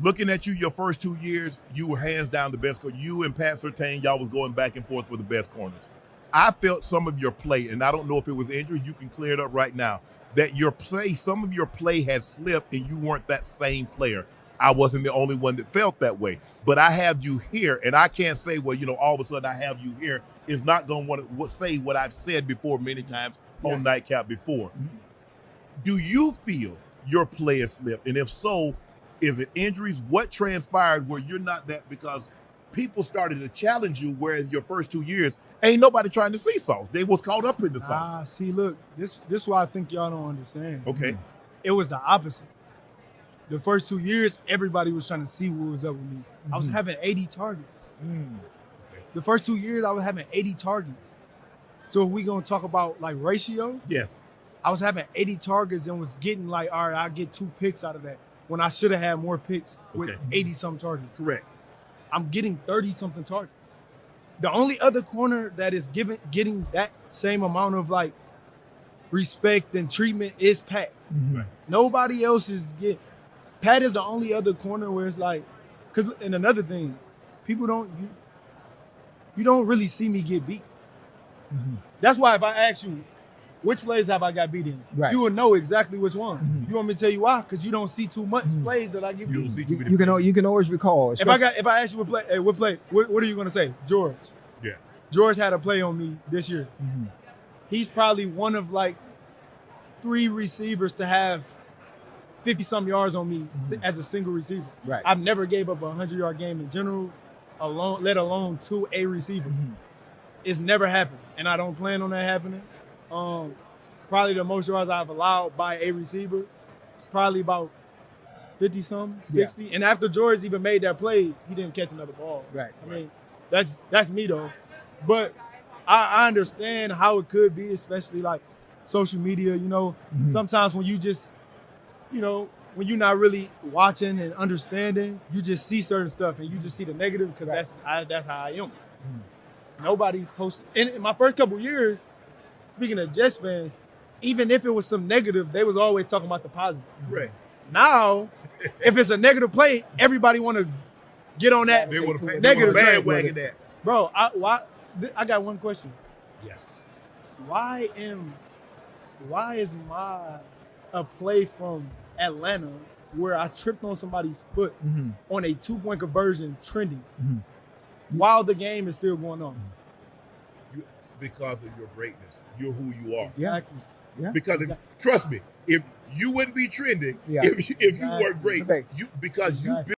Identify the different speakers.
Speaker 1: looking at you, your first 2 years, you were hands down the best. You and Pat Surtain, y'all was going back and forth for the best corners. I felt some of your play, and I don't know if it was injury. You can clear it up right now. That some of your play had slipped, and you weren't that same player. I wasn't the only one that felt that way. But I have you here, and I can't say, well, all of a sudden I have you here is not going to want to say what I've said before many times on Nightcap before. Do you feel your play has slipped? And if so, is it injuries? What transpired where you're not that? Because people started to challenge you, whereas your first 2 years, ain't nobody trying to see sauce. They was caught up in the sauce.
Speaker 2: See, look, this is why I think y'all don't understand.
Speaker 1: Okay.
Speaker 2: It was the opposite. The first 2 years, everybody was trying to see what was up with me. I was having 80 targets. The first 2 years, I was having 80 targets. So if we gonna talk about like ratio,
Speaker 1: yes,
Speaker 2: I was having 80 targets and was getting like, all right, I get 2 picks out of that when I should have had more picks with 80-something targets.
Speaker 1: Correct.
Speaker 2: I'm getting 30-something targets. The only other corner that is getting that same amount of like respect and treatment is Pat.
Speaker 1: Right.
Speaker 2: Nobody else is getting. Pat is the only other corner where it's like, and another thing, people you don't really see me get beat. That's why if I ask you, which plays have I got beat in?
Speaker 3: Right.
Speaker 2: You will know exactly which one. You want me to tell you why? Because you don't see too much plays that I get beat.
Speaker 3: You can always recall.
Speaker 2: If I ask you what play, what are you gonna say? George.
Speaker 1: Yeah.
Speaker 2: George had a play on me this year. He's probably one of like 3 receivers to have 50-some yards on me as a single receiver.
Speaker 3: Right.
Speaker 2: I've never gave up a 100-yard game in general, let alone to a receiver. It's never happened, and I don't plan on that happening. Probably the most yards I've allowed by a receiver is probably about 50-some, 60. Yeah. And after George even made that play, he didn't catch another ball.
Speaker 3: Right.
Speaker 2: I mean, that's me though. But I understand how it could be, especially like social media, Sometimes when you just, when you're not really watching and understanding, you just see certain stuff and you just see the negative because that's how I am. Nobody's posting. In my first couple years, speaking of Jets fans, even if it was some negative, they was always talking about the positive.
Speaker 1: Right.
Speaker 2: Now, if it's a negative play, everybody want to get on that negative
Speaker 1: bandwagon that.
Speaker 2: Bro, I got one question.
Speaker 1: Yes.
Speaker 2: Why is a play from Atlanta where I tripped on somebody's foot on a 2-point conversion trending while the game is still going on?
Speaker 1: Because of your greatness. You're who you are.
Speaker 2: Exactly.
Speaker 3: Yeah.
Speaker 1: Because trust me, if you wouldn't be trending, if you weren't great, because you